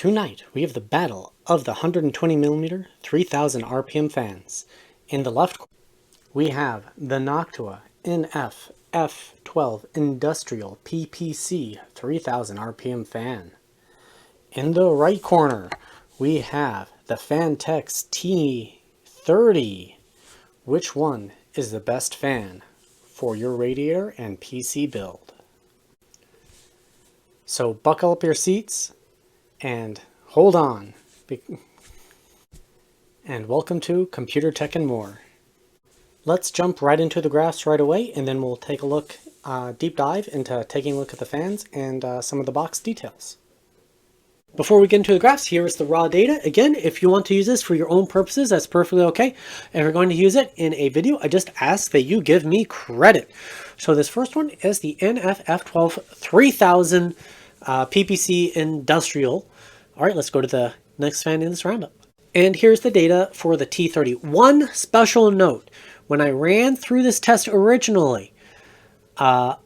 Tonight, we have the battle of the 120mm 3000 RPM fans. In the left, we have the Noctua NF-F12 Industrial PPC 3000 RPM fan. In the right corner, we have the Phanteks T30. Which one is the best fan for your radiator and PC build? So buckle up your seats and hold on. And welcome to Computer Tech and More. Let's jump right into the graphs right away, and then we'll take a look, deep dive into taking a look at the fans and some of the box details. Before we get into the graphs, here is the raw data. Again, if you want to use this for your own purposes, that's perfectly okay. If you're going to use it in a video, I just ask that you give me credit. So this first one is the NF-F12 3000 PPC Industrial. All right, let's go to the next fan in this roundup. And here's the data for the T30. One special note, when I ran through this test originally, I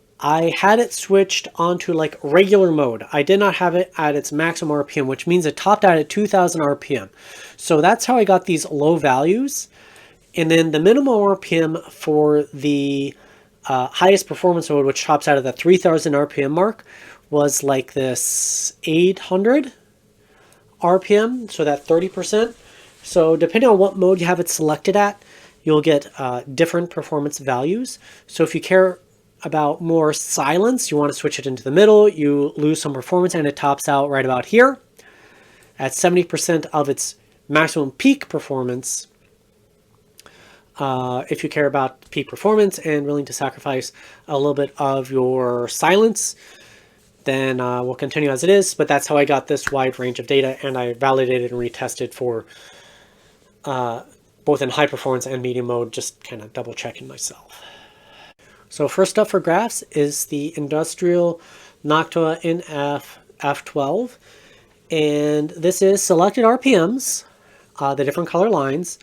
had it switched onto like regular mode. I did not have it at its maximum RPM, which means it topped out at 2000 RPM. So that's how I got these low values. And then the minimum RPM for the highest performance mode, which tops out at the 3000 RPM mark, was like this 800 RPM, so that 30%. So depending on what mode you have it selected at, you'll get different performance values. So if you care about more silence, you want to switch it into the middle, you lose some performance, and it tops out right about here at 70% of its maximum peak performance. If you care about peak performance and willing to sacrifice a little bit of your silence, then we'll continue as it is. But that's how I got this wide range of data, and I validated and retested for both in high performance and medium mode, just kind of double checking myself. So first up for graphs is the Industrial Noctua NF-F12, and this is selected RPMs, the different color lines.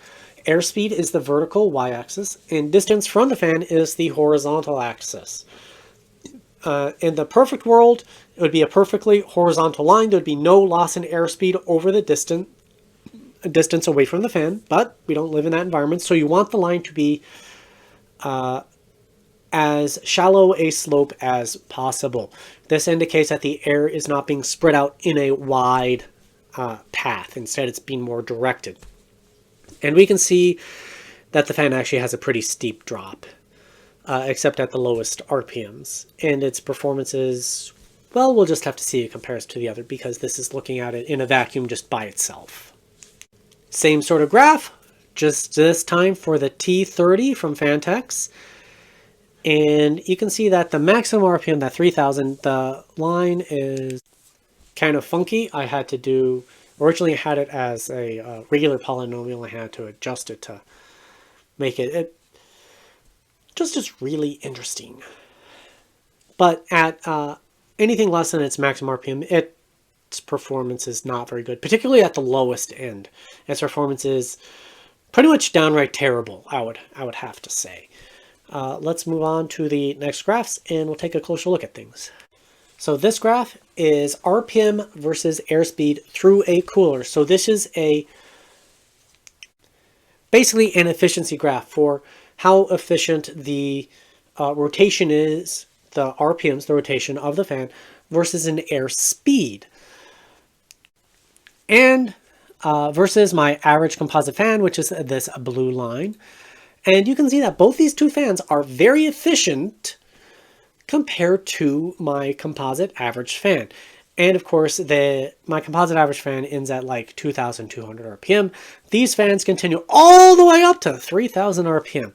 Airspeed is the vertical y-axis, and distance from the fan is the horizontal axis. In the perfect world, it would be a perfectly horizontal line. There would be no loss in airspeed over the distance away from the fan, but we don't live in that environment, so you want the line to be as shallow a slope as possible. This indicates that the air is not being spread out in a wide path. Instead, it's being more directed. And we can see that the fan actually has a pretty steep drop, except at the lowest RPMs. And its performance is, well, we'll just have to see it compares to the other, because this is looking at it in a vacuum just by itself. Same sort of graph, just this time for the T30 from Phanteks. And you can see that the maximum RPM, that 3000, the line is kind of funky. I had to do, originally I had it as a regular polynomial. I had to adjust it to make it just really interesting. But at anything less than its maximum RPM, its performance is not very good, particularly at the lowest end. Its performance is pretty much downright terrible, I would have to say. Let's move on to the next graphs, and we'll take a closer look at things. So this graph is RPM versus airspeed through a cooler. So this is basically an efficiency graph for how efficient the rotation is, the RPMs, the rotation of the fan, versus an airspeed. And versus my average composite fan, which is this blue line. And you can see that both these two fans are very efficient compared to my composite average fan. And of course, my composite average fan ends at like 2,200 RPM. These fans continue all the way up to 3,000 RPM.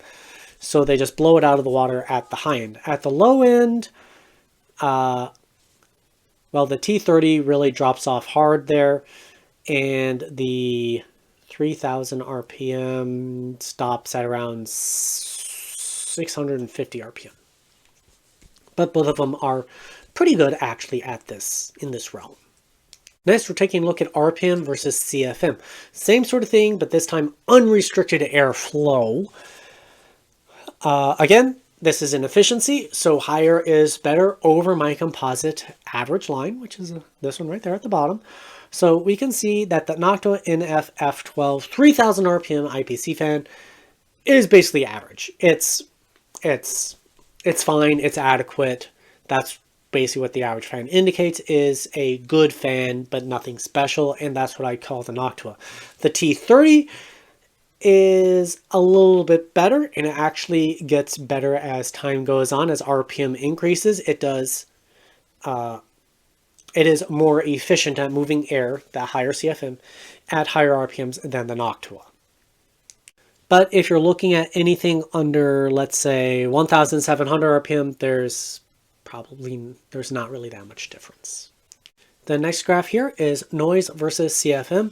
So they just blow it out of the water at the high end. At the low end, well, the T30 really drops off hard there. And the 3000 RPM stops at around 650 RPM. But both of them are pretty good actually at this, in this realm. Next, we're taking a look at RPM versus CFM. Same sort of thing, but this time unrestricted airflow. Again, this is an efficiency, so higher is better over my composite average line, which is this one right there at the bottom. So we can see that the Noctua NF-F12 3000 RPM IPC fan is basically average. It's fine, it's adequate. That's basically what the average fan indicates, is a good fan, but nothing special, and that's what I call the Noctua. The T30 is a little bit better, and it actually gets better as time goes on. As RPM increases, it is more efficient at moving air, that higher CFM, at higher RPMs than the Noctua. But if you're looking at anything under, let's say, 1,700 RPM, there's not really that much difference. The next graph here is noise versus CFM.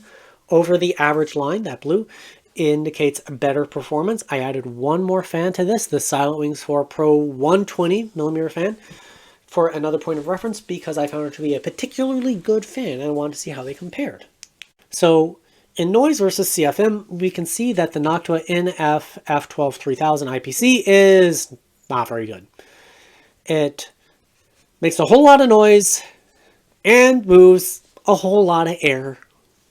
Over the average line, that blue, indicates better performance. I added one more fan to this, the Silentwings 4 Pro 120mm fan, for another point of reference, because I found it to be a particularly good fan and I wanted to see how they compared. So in noise versus CFM, we can see that the Noctua NF-F12 3000 IPC is not very good. It makes a whole lot of noise and moves a whole lot of air,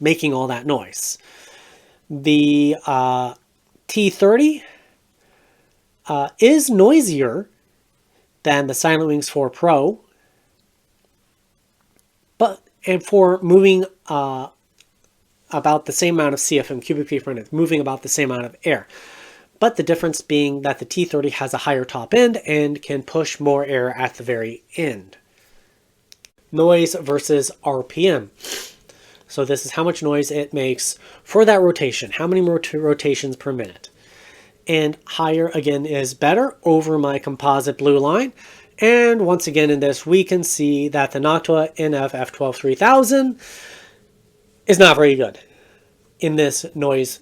making all that noise. The T30 is noisier than the Silentwings 4 Pro, and for moving about the same amount of CFM, cubic feet per minute, moving about the same amount of air. But the difference being that the T30 has a higher top end and can push more air at the very end. Noise versus RPM. So this is how much noise it makes for that rotation, how many rotations per minute. And higher, again, is better over my composite blue line. And once again in this, we can see that the Noctua NF-F12 3000 is not very good in this noise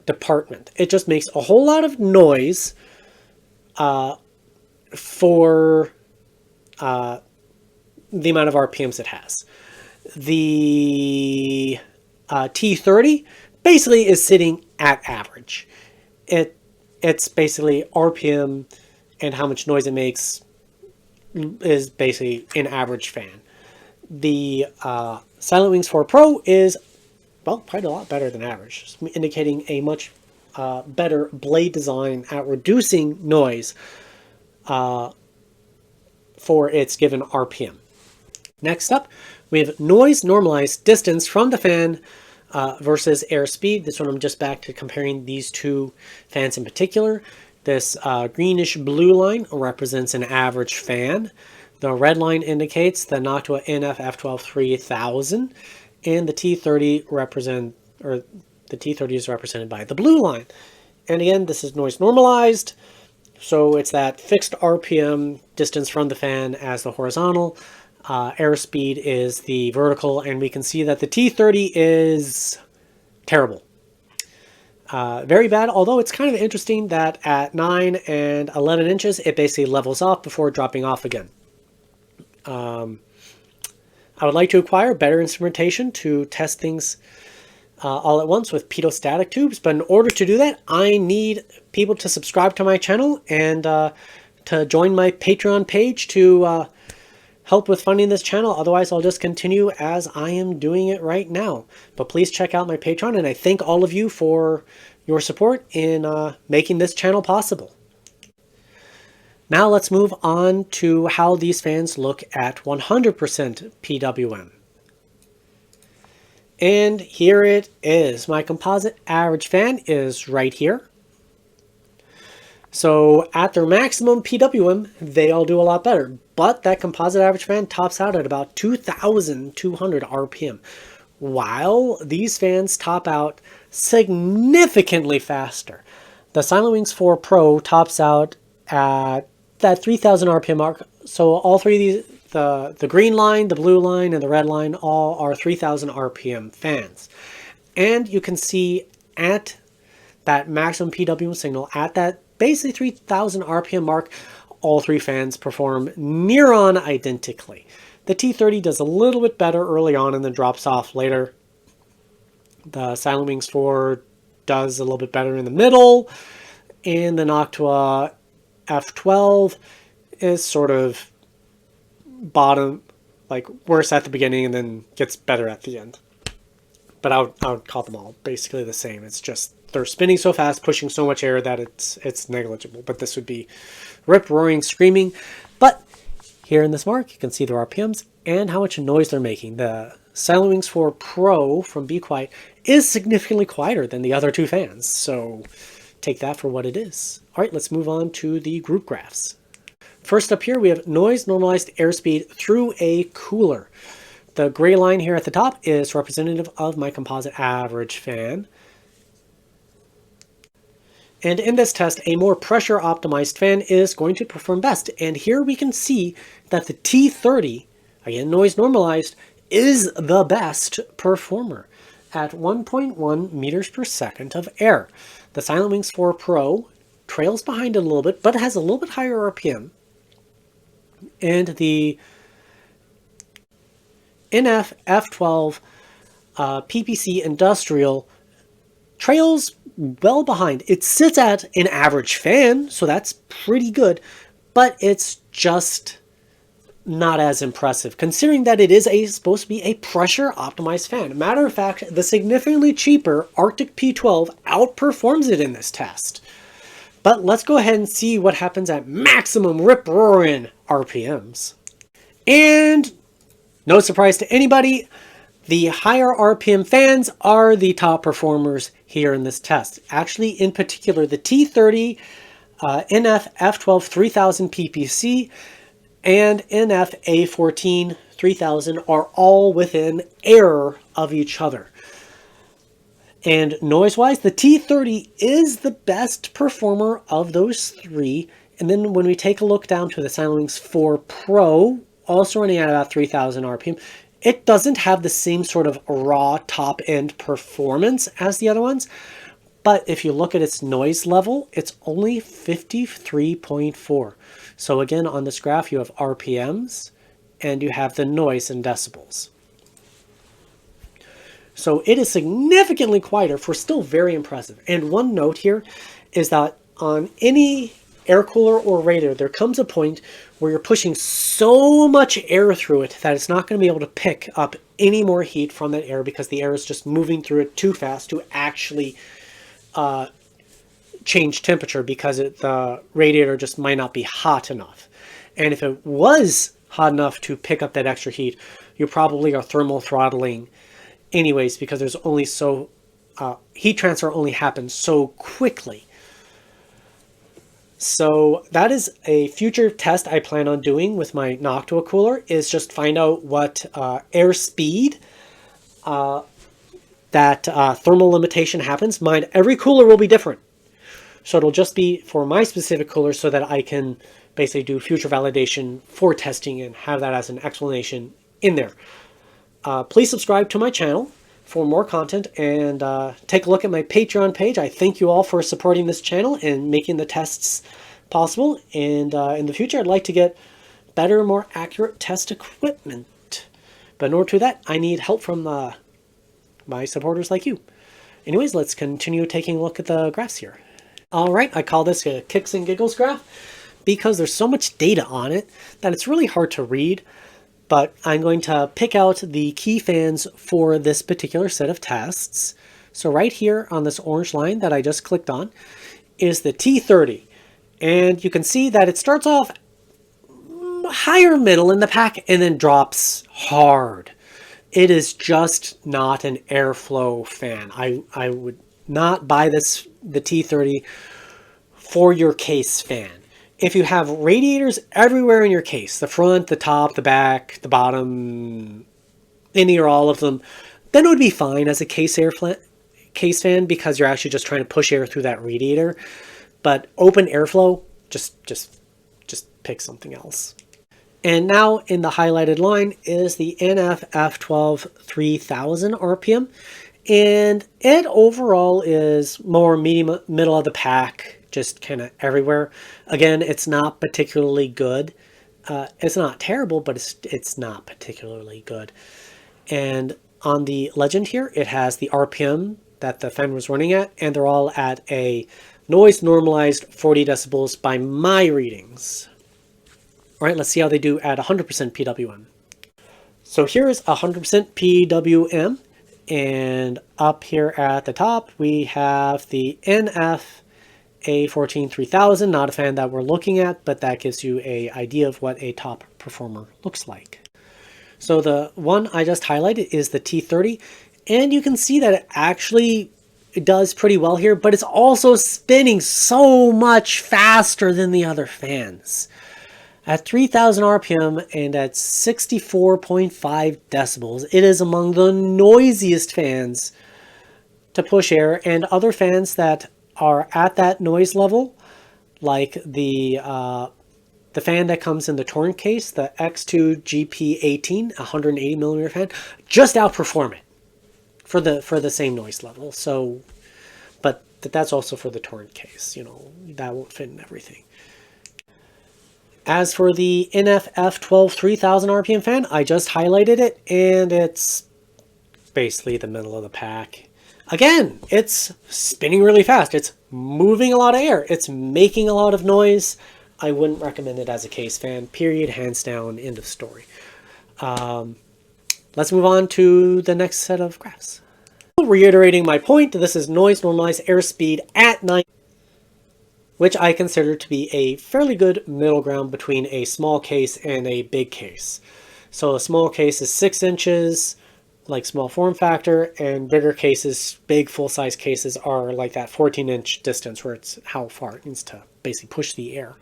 department. It just makes a whole lot of noise for the amount of RPMs it has. The T30 basically is sitting at average. It's basically RPM and how much noise it makes is basically an average fan. The Silentwings 4 Pro is, well, probably a lot better than average, indicating a much better blade design at reducing noise for its given RPM. Next up, we have noise normalized distance from the fan versus airspeed. This one I'm just back to comparing these two fans in particular. This greenish blue line represents an average fan. The red line indicates the Noctua NF-F12 3000, and the T30 is represented by the blue line. And again, this is noise normalized, so it's that fixed RPM distance from the fan as the horizontal. Airspeed is the vertical, and we can see that the T30 is terrible. Very bad, although it's kind of interesting that at 9 and 11 inches, it basically levels off before dropping off again. I would like to acquire better instrumentation to test things all at once with pitot-static tubes, but in order to do that, I need people to subscribe to my channel and to join my Patreon page to help with funding this channel. Otherwise, I'll just continue as I am doing it right now. But please check out my Patreon, and I thank all of you for your support in making this channel possible. Now let's move on to how these fans look at 100% PWM. And here it is. My composite average fan is right here. So at their maximum PWM, they all do a lot better. But that composite average fan tops out at about 2,200 RPM, while these fans top out significantly faster. The Silentwings 4 Pro tops out at that 3,000 RPM mark. So all three of these, the green line, the blue line, and the red line, all are 3,000 RPM fans. And you can see at that maximum PWM signal, at that basically 3,000 RPM mark, all three fans perform near on identically. The T30 does a little bit better early on and then drops off later. The Silentwings 4 does a little bit better in the middle, and the Noctua F12 is sort of bottom, like worse at the beginning and then gets better at the end. But I would call them all basically the same. It's just they're spinning so fast, pushing so much air that it's negligible. But this would be rip, roaring, screaming. But here in this mark, you can see their RPMs and how much noise they're making. The Silentwings 4 Pro from Be Quiet is significantly quieter than the other two fans. So take that for what it is. All right, let's move on to the group graphs. First up here, we have noise normalized airspeed through a cooler. The gray line here at the top is representative of my composite average fan. And in this test, a more pressure optimized fan is going to perform best. And here we can see that the T30, again noise normalized, is the best performer at 1.1 meters per second of air. The Silentwings 4 Pro trails behind it a little bit, but has a little bit higher RPM. And the NF-F12 PPC Industrial trails well behind. It sits at an average fan, so that's pretty good, but it's just not as impressive, considering that it is supposed to be a pressure optimized fan. Matter of fact, the significantly cheaper Arctic P12 outperforms it in this test. But let's go ahead and see what happens at maximum rip-roaring RPMs. And no surprise to anybody, the higher RPM fans are the top performers here in this test. Actually, in particular, the T30, NF-F12 3000 PPC, and NF-A14 3000 are all within error of each other. And noise-wise, the T30 is the best performer of those three. And then when we take a look down to the Silentwings 4 Pro, also running at about 3000 RPM, it doesn't have the same sort of raw top-end performance as the other ones. But if you look at its noise level, it's only 53.4. So again, on this graph, you have RPMs and you have the noise in decibels. So it is significantly quieter for still very impressive. And one note here is that on any air cooler or radiator, there comes a point where you're pushing so much air through it that it's not going to be able to pick up any more heat from that air because the air is just moving through it too fast to actually change temperature, because the radiator just might not be hot enough. And if it was hot enough to pick up that extra heat, you probably are thermal throttling anyways, because there's only so heat transfer only happens so quickly. So that is a future test I plan on doing with my Noctua cooler, is just find out what airspeed that thermal limitation happens. Mind, every cooler will be different. So it'll just be for my specific cooler so that I can basically do future validation for testing and have that as an explanation in there. Please subscribe to my channel for more content, and take a look at my Patreon page. I thank you all for supporting this channel and making the tests possible. And in the future, I'd like to get better, more accurate test equipment. But in order to do that, I need help from my supporters like you. Anyways, let's continue taking a look at the graphs here. All right, I call this a kicks and giggles graph because there's so much data on it that it's really hard to read. But I'm going to pick out the key fans for this particular set of tests. So right here on this orange line that I just clicked on is the T30. And you can see that it starts off higher middle in the pack and then drops hard. It is just not an airflow fan. I would not buy the T30 for your case fan. If you have radiators everywhere in your case, the front, the top, the back, the bottom, any or all of them, then it would be fine as a case fan, because you're actually just trying to push air through that radiator. But open airflow, just pick something else. And now in the highlighted line is the NF-F12 3000 RPM. And it overall is more medium, middle of the pack, just kind of everywhere. Again, it's not particularly good. It's not terrible, but it's not particularly good. And on the legend here, it has the RPM that the fan was running at, and they're all at a noise normalized 40 decibels by my readings. All right, let's see how they do at 100% PWM. So here's 100% PWM, and up here at the top we have the NF-F12 3000. Not a fan that we're looking at, but that gives you an idea of what a top performer looks like. So the one I just highlighted is the T30, and you can see that it actually does pretty well here, but it's also spinning so much faster than the other fans. At 3000 RPM and at 64.5 decibels, it is among the noisiest fans to push air, and other fans that are at that noise level, like the fan that comes in the torrent case, the X2 GP18, 180mm fan, just outperform it for the same noise level. So, but that's also for the torrent case, you know, that won't fit in everything. As for the NF-F12 3000 RPM fan, I just highlighted it, and it's basically the middle of the pack. Again, it's spinning really fast. It's moving a lot of air. It's making a lot of noise. I wouldn't recommend it as a case fan, period, hands down, end of story. Let's move on to the next set of graphs. Reiterating my point, this is noise normalized airspeed at 9, which I consider to be a fairly good middle ground between a small case and a big case. So a small case is 6 inches, like small form factor, and bigger cases, big full-size cases, are like that 14-inch distance where it's how far it needs to basically push the air.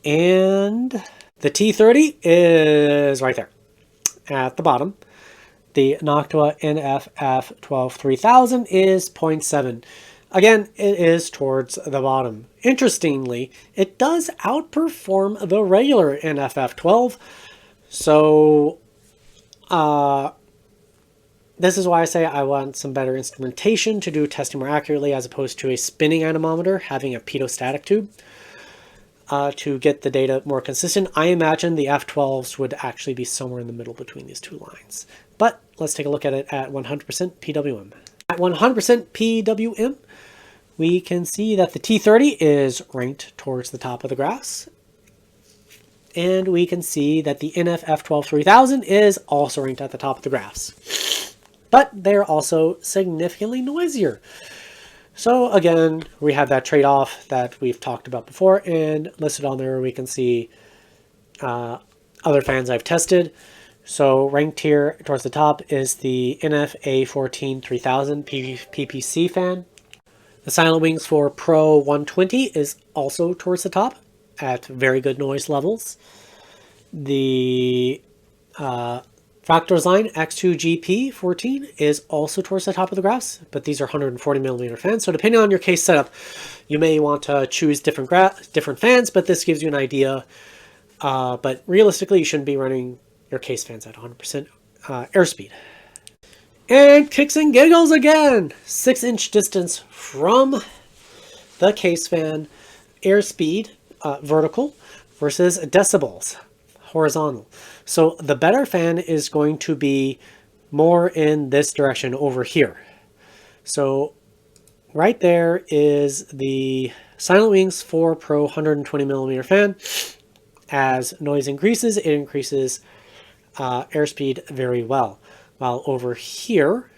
And the T30 is right there at the bottom. The Noctua NF-F12 3000 is 0.7. Again, it is towards the bottom. Interestingly, it does outperform the regular NF-F12. So, this is why I say I want some better instrumentation to do testing more accurately, as opposed to a spinning anemometer having a pitot-static tube to get the data more consistent. I imagine the F12s would actually be somewhere in the middle between these two lines. But let's take a look at it at 100% PWM. At 100% PWM, we can see that the T30 is ranked towards the top of the graphs. And we can see that the NF-F12 3000 is also ranked at the top of the graphs. But they're also significantly noisier. So again, we have that trade-off that we've talked about before, and listed on there we can see other fans I've tested. So ranked here towards the top is the NF-A14 3000 PPC fan. The Silent Wings 4 Pro 120 is also towards the top at very good noise levels. The Fractal's Line X2 GP14 is also towards the top of the graphs, but these are 140mm fans. So depending on your case setup, you may want to choose different fans, but this gives you an idea. But realistically, you shouldn't be running your case fans at 100% airspeed. And kicks and giggles again! 6-inch distance from the case fan, airspeed, vertical, versus decibels, horizontal. So the better fan is going to be more in this direction over here. So right there is the Silent Wings 4 Pro 120mm fan. As noise increases, it increases airspeed very well. While over here,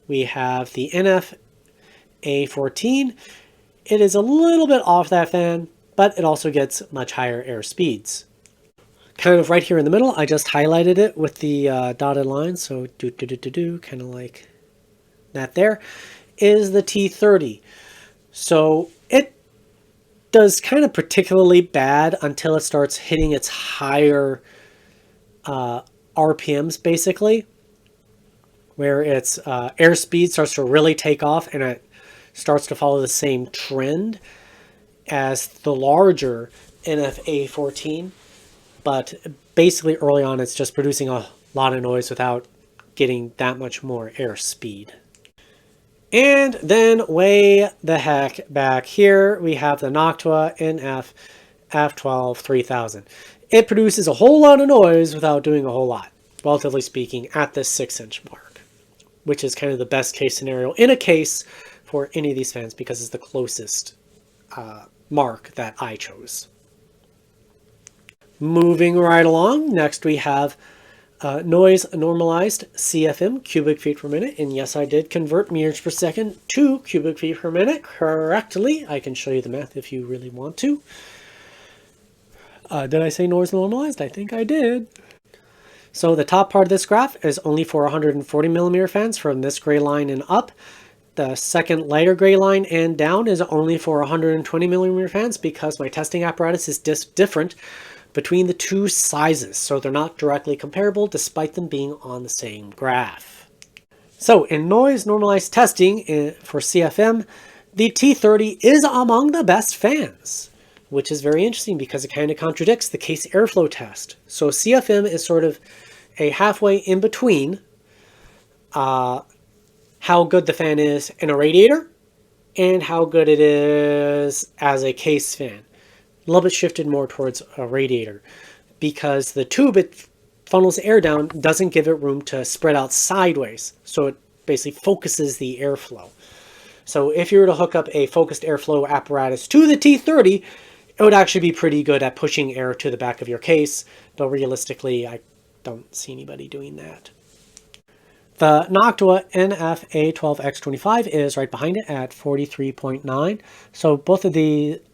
we have the NF-A14. It is a little bit off that fan, but it also gets much higher air speeds. Kind of right here in the middle, I just highlighted it with the dotted line, so kind of like that there, is the T30. So it does kind of particularly bad until it starts hitting its higher RPMs, basically, where its airspeed starts to really take off and it starts to follow the same trend as the larger NF-A14. But basically early on, it's just producing a lot of noise without getting that much more airspeed. And then way the heck back here, we have the Noctua NF-F12 3000. It produces a whole lot of noise without doing a whole lot, relatively speaking, at this 6-inch mark, which is kind of the best case scenario in a case for any of these fans because it's the closest mark that I chose. Moving right along, next we have Noise normalized CFM, cubic feet per minute, and yes, I did convert meters per second to cubic feet per minute correctly. I can show you the math if you really want to. Did I say noise normalized? I think I did. So the top part of this graph is only for 140 millimeter fans from this gray line and up. The second lighter gray line and down is only for 120 millimeter fans because my testing apparatus is different between the two sizes, so they're not directly comparable despite them being on the same graph. So in noise normalized testing for CFM, the T30 is among the best fans, which is very interesting because it kind of contradicts the case airflow test. So CFM is sort of a halfway in between how good the fan is in a radiator and how good it is as a case fan. A little bit shifted more towards a radiator because the tube it funnels air down doesn't give it room to spread out sideways. So it basically focuses the airflow. So if you were to hook up a focused airflow apparatus to the T30, it would actually be pretty good at pushing air to the back of your case, though realistically, I don't see anybody doing that. The Noctua NF-F12 is right behind it at 43.9. So both of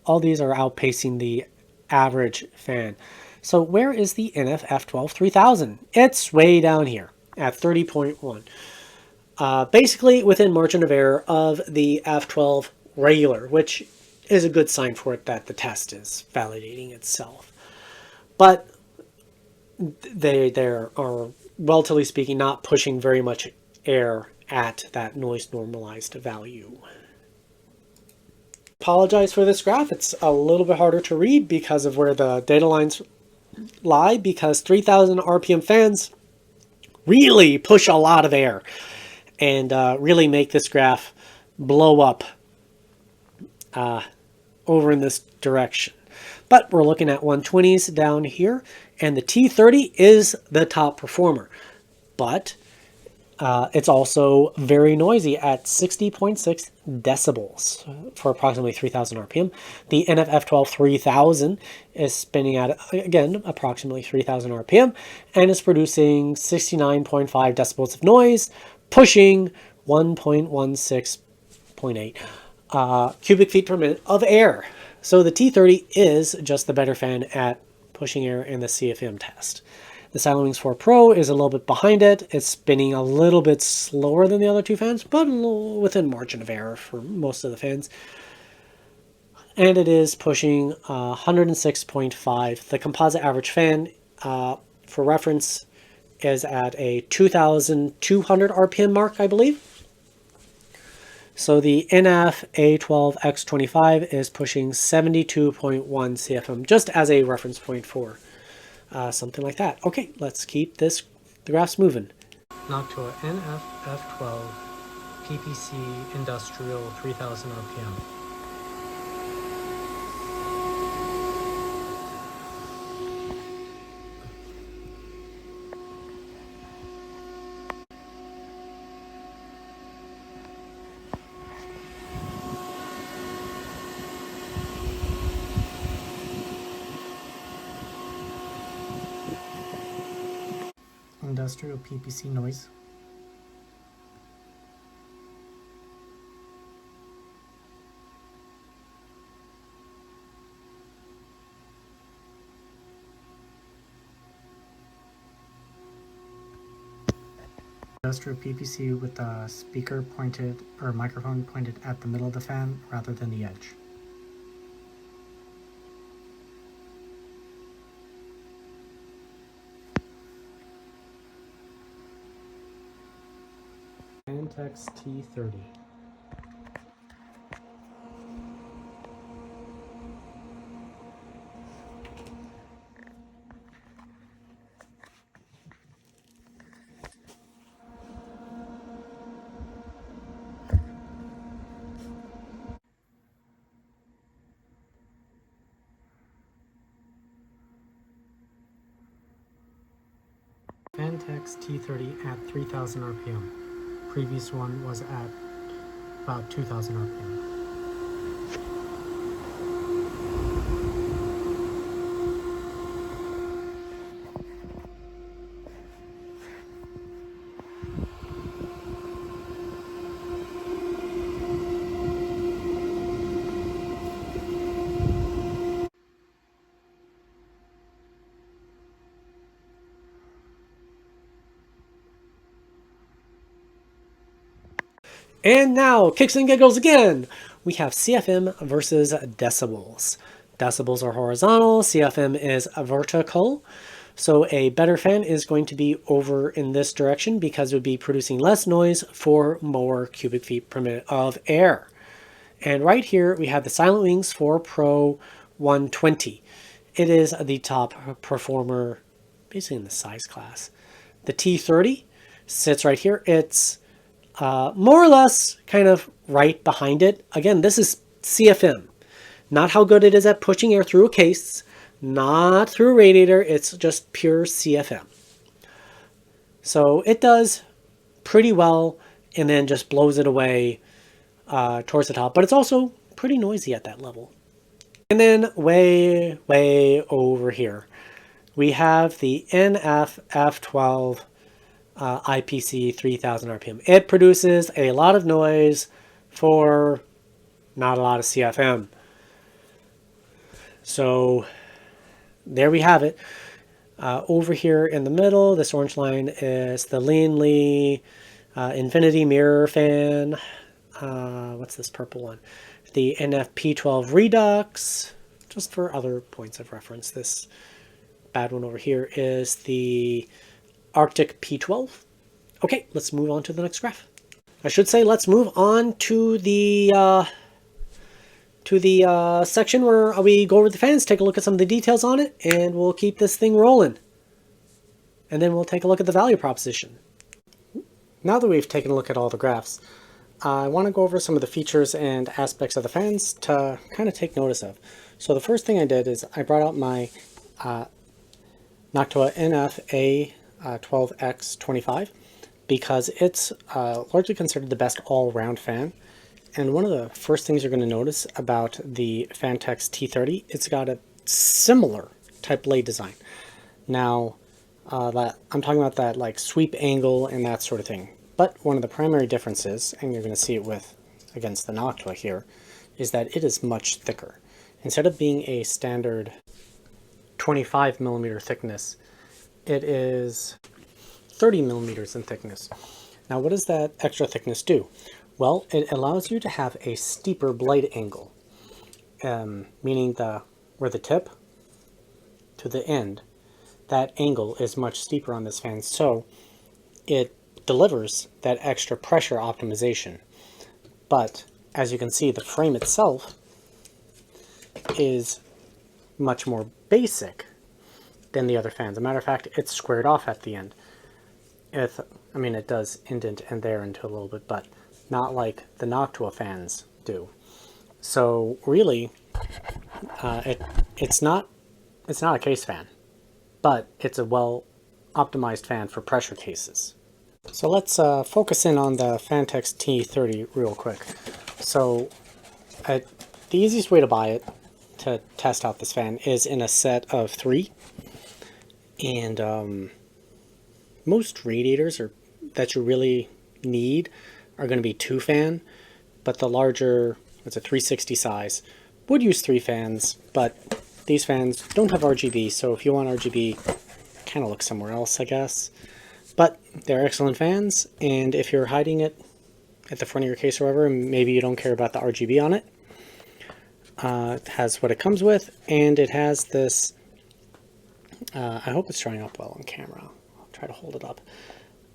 all these are outpacing the average fan. So where is the NF-F12 3000? It's way down here at 30.1. Basically within margin of error of the F12 regular, which is a good sign for it that the test is validating itself. But they are, relatively speaking, not pushing very much air at that noise normalized value. Apologize for this graph. It's a little bit harder to read because of where the data lines lie, because 3000 RPM fans really push a lot of air and really make this graph blow up over in this direction. But we're looking at 120s down here, and the T30 is the top performer. But it's also very noisy at 60.6 decibels for approximately 3000 RPM. The NF-F12 3000 is spinning at, again, approximately 3000 RPM and is producing 69.5 decibels of noise, pushing 1.16.8 cubic feet per minute of air. So the T30 is just the better fan at pushing air in the CFM test. The Silent Wings 4 Pro is a little bit behind it. It's spinning a little bit slower than the other two fans, but within margin of error for most of the fans. And it is pushing 106.5. The composite average fan, for reference, is at a 2,200 RPM mark, I believe. So the NF-A12X25 is pushing 72.1 CFM, just as a reference point for something like that. Okay, let's keep the graphs moving. Noctua NF-F12 PPC Industrial 3000 RPM. Industrial PPC noise. Industrial PPC with a speaker pointed or microphone pointed at the middle of the fan rather than the edge. Phanteks T30. Phanteks T30 at 3000 RPM. Previous one was at about 2000 RPM. And now, kicks and giggles again! We have CFM versus decibels. Decibels are horizontal, CFM is vertical. So a better fan is going to be over in this direction because it would be producing less noise for more cubic feet per minute of air. And right here we have the Silent Wings 4 Pro 120. It is the top performer basically in the size class. The T30 sits right here. It's more or less kind of right behind it. Again, this is CFM. Not how good it is at pushing air through a case, not through a radiator, it's just pure CFM. So it does pretty well and then just blows it away towards the top, but it's also pretty noisy at that level. And then way over here, we have the NF-F12 IPC 3000 RPM. It produces a lot of noise for not a lot of CFM. So there we have it. Over here in the middle, this orange line is the lian-li Infinity Mirror Fan. What's this purple one? The NF-P12 Redux, just for other points of reference. This bad one over here is the Arctic P12. Okay, let's move on to the next graph. I should say let's move on to the section where we go over the fans, take a look at some of the details on it, and we'll keep this thing rolling. And then we'll take a look at the value proposition. Now that we've taken a look at all the graphs, I want to go over some of the features and aspects of the fans to kind of take notice of. So the first thing I did is I brought out my Noctua NF-A12X25 because it's largely considered the best all-round fan. And one of the first things you're going to notice about the Phanteks T30, it's got a similar type blade design. Now, that I'm talking about that like sweep angle and that sort of thing. But one of the primary differences, and you're going to see it with against the Noctua here, is that it is much thicker. Instead of being a standard 25 millimeter thickness, it is 30 millimeters in thickness. Now, what does that extra thickness do? Well, it allows you to have a steeper blade angle, meaning where the tip to the end, that angle is much steeper on this fan, so it delivers that extra pressure optimization. But as you can see, the frame itself is much more basic than the other fans. As a matter of fact, it's squared off at the end. I mean, it does indent and there into a little bit, but not like the Noctua fans do. So really, it's not a case fan, but it's a well optimized fan for pressure cases. So let's focus in on the Phanteks T30 real quick. So the easiest way to buy it, to test out this fan, is in a set of 3. And most radiators that you really need are going to be 2 fan, but the larger, it's a 360 size, would use 3 fans, but these fans don't have RGB, so if you want RGB, kind of look somewhere else, I guess. But they're excellent fans, and if you're hiding it at the front of your case or whatever, maybe you don't care about the RGB on it, it has what it comes with, and it has this, I hope it's showing up well on camera. I'll try to hold it up.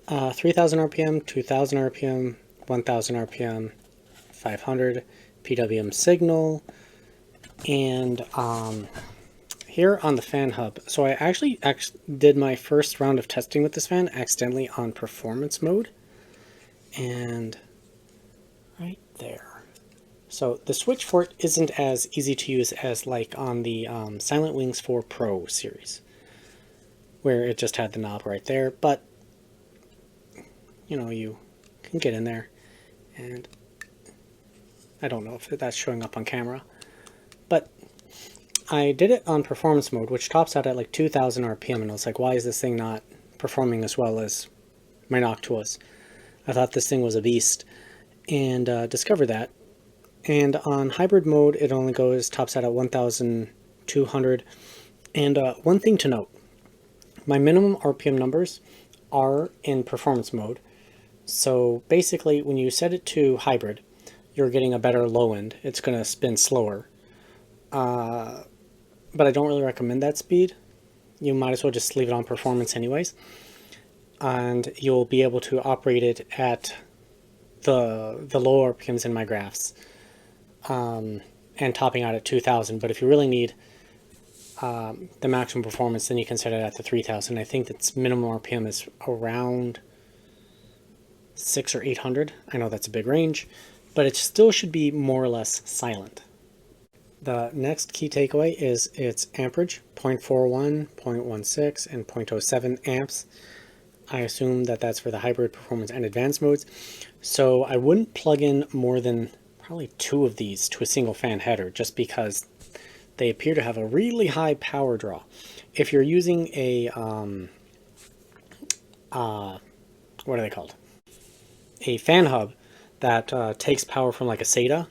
3000 RPM, 2000 RPM, 1000 RPM, 500 PWM signal, and here on the fan hub. So I actually did my first round of testing with this fan accidentally on performance mode, and right there. So the switch for it isn't as easy to use as like on the Silent Wings 4 Pro series, where it just had the knob right there, but you know, you can get in there, and I don't know if that's showing up on camera, but I did it on performance mode, which tops out at like 2000 RPM, and I was like, why is this thing not performing as well as my Noctuas? I thought this thing was a beast, and discovered that. And on hybrid mode, it only tops out at 1200. And one thing to note, my minimum RPM numbers are in performance mode, So basically, when you set it to hybrid, you're getting a better low end. It's going to spin slower. But I don't really recommend that speed. You might as well just leave it on performance anyways. And you'll be able to operate it at the low RPMs in my graphs. And topping out at 2000. But if you really need the maximum performance, then you can set it at the 3000. I think its minimum RPM is around 600 or 800. I know that's a big range, but it still should be more or less silent. The next key takeaway is its amperage, 0.41, 0.16, and 0.07 amps. I assume that that's for the hybrid, performance, and advanced modes. So I wouldn't plug in more than probably 2 of these to a single fan header, just because they appear to have a really high power draw. If you're using a, what are they called? A fan hub that takes power from like a SATA,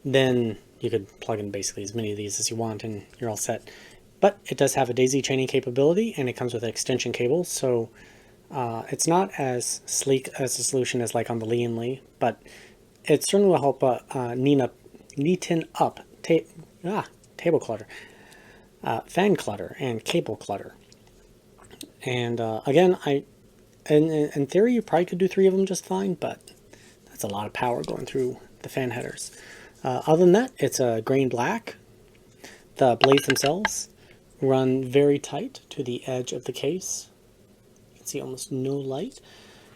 then you could plug in basically as many of these as you want and you're all set. But it does have a daisy chaining capability, and it comes with an extension cable, so it's not as sleek as a solution as like on the lian-li, but it certainly will help neaten up table clutter, fan clutter, and cable clutter. And again, in theory, you probably could do 3 of them just fine, but that's a lot of power going through the fan headers. Other than that, it's a grain black. The blades themselves run very tight to the edge of the case. You can see almost no light.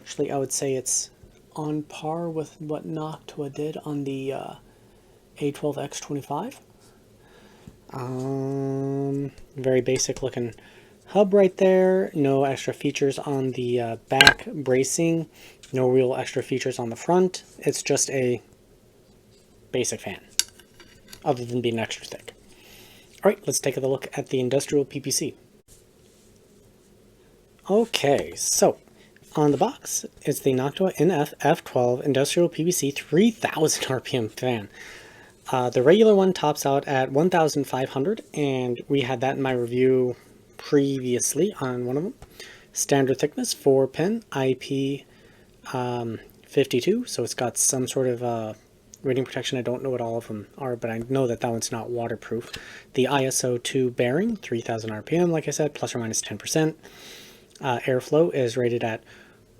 Actually, I would say it's on par with what Noctua did on the A12X25. Very basic looking hub right there. No extra features on the back bracing. No real extra features on the front. It's just a basic fan, other than being extra thick. Alright, let's take a look at the industrial PPC. Okay, so on the box, it's the Noctua NF-F12 industrial PPC 3000 RPM fan. The regular one tops out at 1500, and we had that in my review previously on one of them. Standard thickness, 4-pin, IP52, so it's got some sort of rating protection. I don't know what all of them are, but I know that that one's not waterproof. The ISO 2 bearing, 3000 RPM, like I said, plus or minus 10%. Airflow is rated at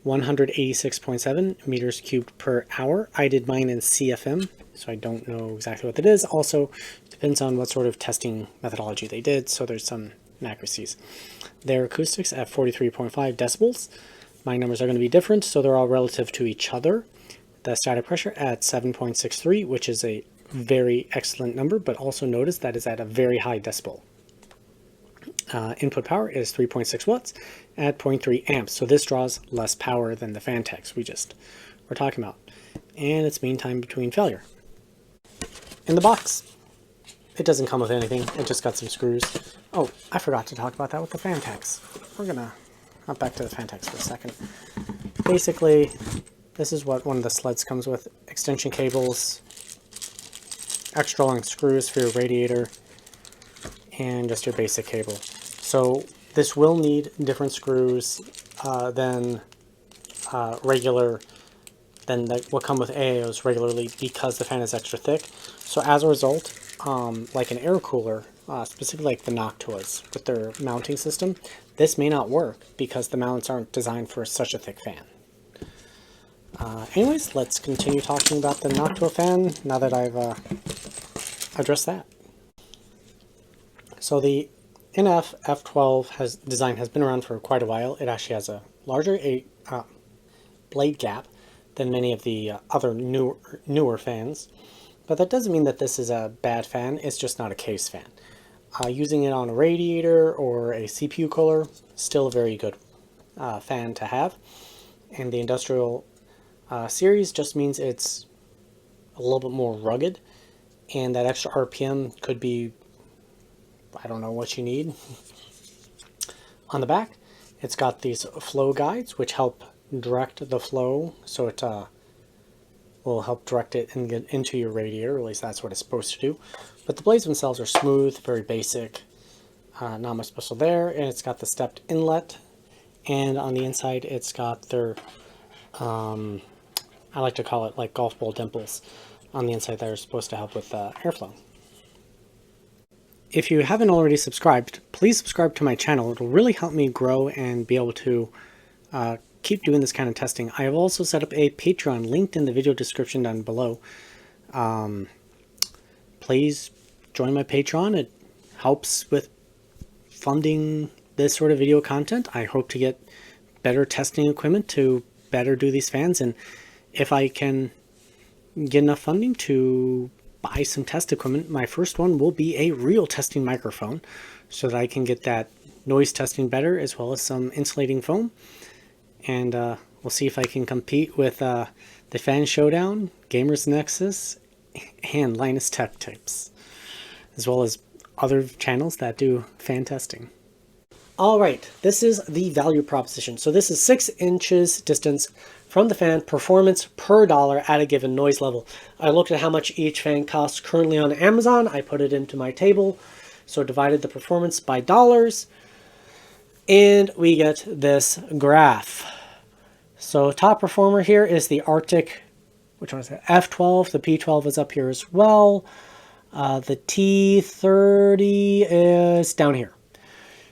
186.7 meters cubed per hour. I did mine in CFM, so I don't know exactly what that is. Also, depends on what sort of testing methodology they did, so there's some inaccuracies. Their acoustics at 43.5 decibels. My numbers are going to be different, so they're all relative to each other. The static pressure at 7.63, which is a very excellent number, but also notice that is at a very high decibel. Input power is 3.6 watts at 0.3 amps, so this draws less power than the Phanteks we just were talking about. And its mean time between failure. In the box, it doesn't come with anything, it just got some screws. Oh, I forgot to talk about that with the Phanteks. We're gonna hop back to the Phanteks for a second. Basically, this is what one of the sleds comes with. Extension cables, extra long screws for your radiator, and just your basic cable. So this will need different screws than what come with AAOs regularly, because the fan is extra thick. So as a result, like an air cooler, specifically like the Noctuas with their mounting system, this may not work because the mounts aren't designed for such a thick fan. Anyways, let's continue talking about the Noctua fan now that I've addressed that. So the NF-F12 design has been around for quite a while. It actually has a larger blade gap than many of the other newer fans, but that doesn't mean that this is a bad fan. It's just not a case fan. Using it on a radiator or a CPU cooler, still a very good fan to have. And the industrial series just means it's a little bit more rugged, and that extra RPM could be, I don't know what you need. On the back, it's got these flow guides which help direct the flow, so it will help direct it and get into your radiator, or at least that's what it's supposed to do. But the blades themselves are smooth, very basic, not much special there, and it's got the stepped inlet, and on the inside it's got their I like to call it like golf ball dimples on the inside that are supposed to help with airflow. If you haven't already subscribed, please subscribe to my channel. It'll really help me grow and be able to keep doing this kind of testing. I have also set up a Patreon linked in the video description down below. Please join my Patreon. It helps with funding this sort of video content. I hope to get better testing equipment to better do these fans, and if I can get enough funding to buy some test equipment, my first one will be a real testing microphone so that I can get that noise testing better, as well as some insulating foam. And we'll see if I can compete with the Fan Showdown, Gamers Nexus, and Linus Tech Tips, as well as other channels that do fan testing. All right, this is the value proposition. So this is 6 inches distance from the fan, performance per dollar at a given noise level. I looked at how much each fan costs currently on Amazon. I put it into my table, so divided the performance by dollars, and we get this graph. So top performer here is the Arctic, which one is it? F12. The P12 is up here as well. The T30 is down here.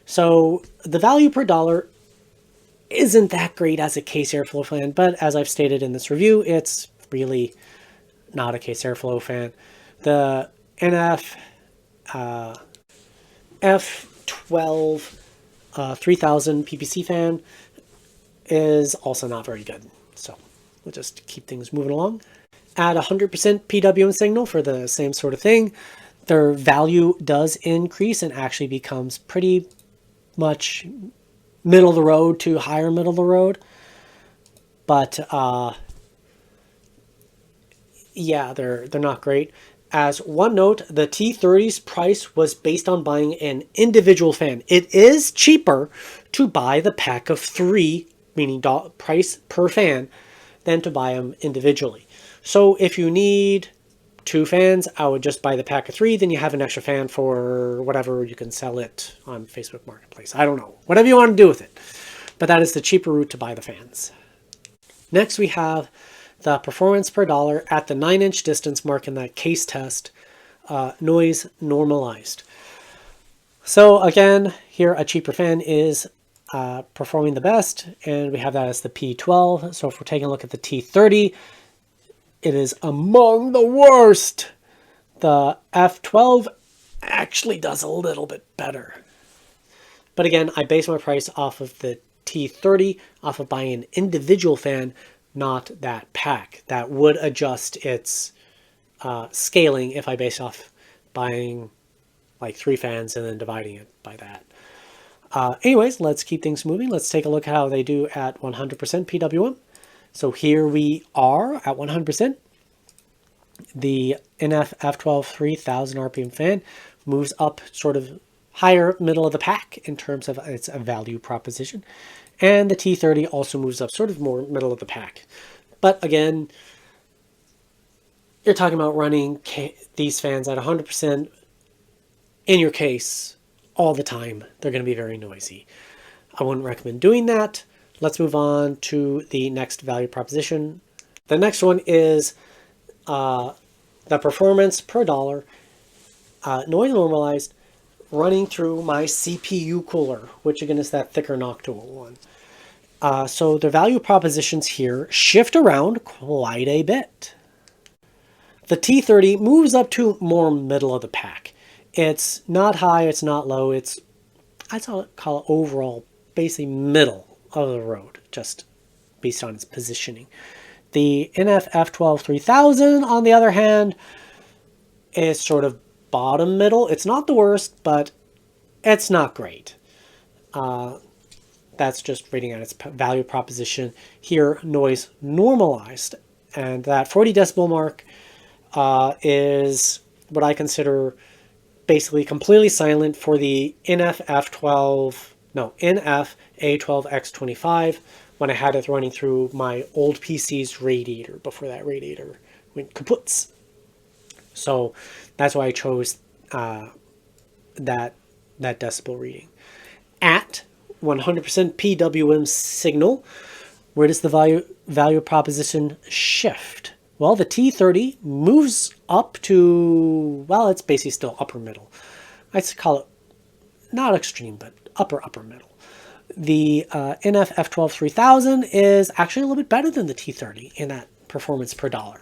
So the value per dollar isn't that great as a case airflow fan, but as I've stated in this review, it's really not a case airflow fan. The NF-F12 3000 PPC fan is also not very good. So we'll just keep things moving along. Add 100% PWM signal for the same sort of thing. Their value does increase and actually becomes pretty much middle of the road to higher middle of the road. But yeah, they're not great. As one note, the T30's price was based on buying an individual fan. It is cheaper to buy the pack of 3, meaning price per fan, than to buy them individually. So if you need 2 fans, I would just buy the pack of 3, then you have an extra fan for whatever, you can sell it on Facebook Marketplace. I don't know. Whatever you want to do with it. But that is the cheaper route to buy the fans. Next we have the performance per dollar at the 9-inch distance mark in that case test, noise normalized. So again, here a cheaper fan is performing the best, and we have that as the P12. So if we're taking a look at the T30, it is among the worst. The F12 actually does a little bit better. But again, I base my price off of the T30, off of buying an individual fan, not that pack. That would adjust its scaling if I base off buying like 3 fans and then dividing it by that. Anyways, let's keep things moving. Let's take a look at how they do at 100% PWM. So here we are at 100%. The NF-F12 3000 RPM fan moves up sort of higher middle of the pack in terms of its value proposition. And the T30 also moves up sort of more middle of the pack. But again, you're talking about running these fans at 100% in your case all the time. They're going to be very noisy. I wouldn't recommend doing that. Let's move on to the next value proposition. The next one is the performance per dollar, noise normalized, running through my CPU cooler, which again is that thicker Noctua one. So the value propositions here shift around quite a bit. The T30 moves up to more middle of the pack. It's not high, it's not low, it's, I'd call it overall basically middle of the road, just based on its positioning. The NF-F12 3000, on the other hand, is sort of bottom middle. It's not the worst, but it's not great. That's just reading out its value proposition. Here, noise normalized, and that 40 decibel mark is what I consider basically completely silent for the NF-A12X25 when I had it running through my old PC's radiator before that radiator went kaput. So that's why I chose that decibel reading. At 100% PWM signal, Where does the value proposition shift? Well, the T30 moves up to, well, it's basically still upper middle. I'd call it not extreme, but upper middle. The NF-F12 3000 is actually a little bit better than the T30 in that performance per dollar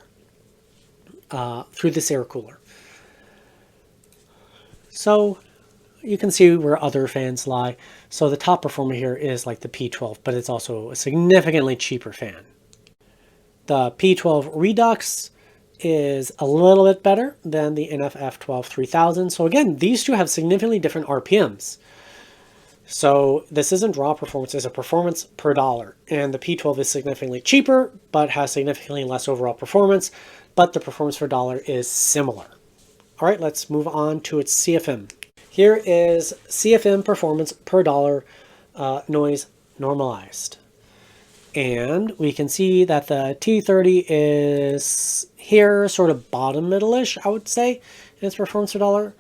through this air cooler. So you can see where other fans lie. So the top performer here is like the P12, but it's also a significantly cheaper fan. The P12 Redux is a little bit better than the NF-F12 3000. So again, these two have significantly different RPMs. So this isn't raw performance, it's a performance per dollar. And the P12 is significantly cheaper, but has significantly less overall performance, but the performance per dollar is similar. All right, let's move on to its CFM. Here is CFM performance per dollar noise normalized. And we can see that the T30 is here, sort of bottom middle-ish, I would say, in its performance per dollar.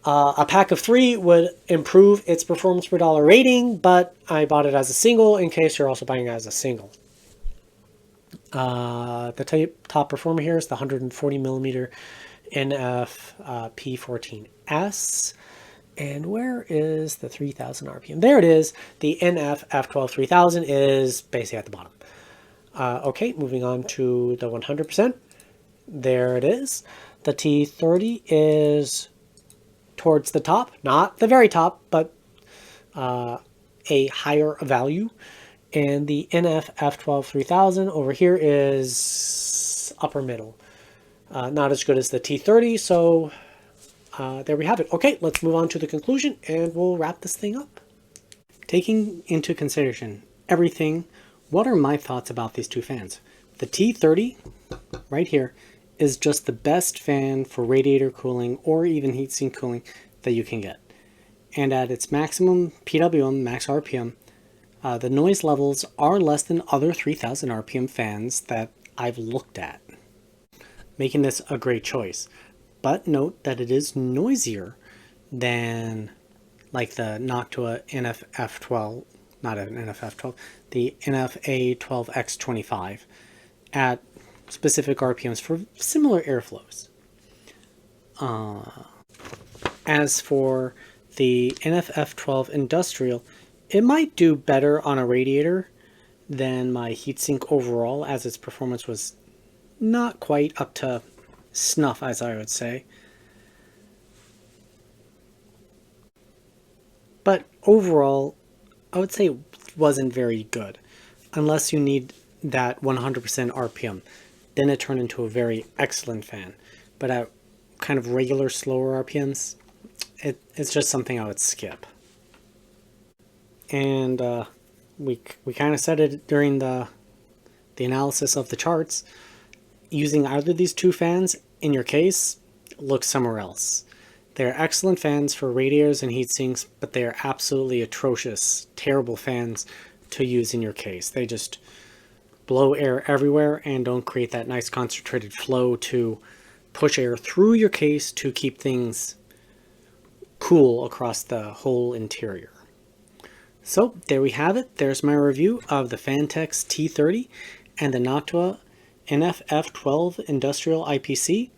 A pack of 3 would improve its performance per dollar rating, but I bought it as a single in case you're also buying it as a single. The top performer here is the 140 millimeter NF-P14S. And where is the 3000 RPM? There it is. The NF-F12 3000 is basically at the bottom. Okay, moving on to the 100%. There it is. The T30 is towards the top, not the very top, but a higher value. And the NF-F12 3000 over here is upper middle. Not as good as the T30, so there we have it. Okay, let's move on to the conclusion and we'll wrap this thing up. Taking into consideration everything, what are my thoughts about these two fans? The T30 right here is just the best fan for radiator cooling or even heatsink cooling that you can get. And at its maximum PWM, max RPM, the noise levels are less than other 3000 RPM fans that I've looked at, making this a great choice. But note that it is noisier than like the Noctua NF-F12, not an NF-F12, the NF-A12X25 at specific RPMs for similar airflows. As for the NF-F12 Industrial, it might do better on a radiator than my heatsink overall, as its performance was not quite up to snuff, as I would say. But overall, I would say it wasn't very good, unless you need that 100% RPM. Then it turned into a very excellent fan. But at kind of regular, slower RPMs, it's just something I would skip. And we kind of said it during the analysis of the charts. Using either of these two fans in your case, look somewhere else. They're excellent fans for radiators and heat sinks, but they are absolutely atrocious, terrible fans to use in your case. They just blow air everywhere and don't create that nice concentrated flow to push air through your case to keep things cool across the whole interior. So there we have it. There's my review of the Phanteks T30 and the Noctua NF-F12 Industrial IPC.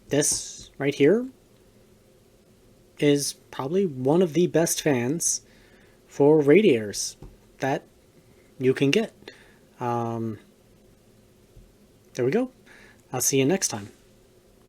This right here is probably one of the best fans for radiators that you can get. There we go. I'll see you next time.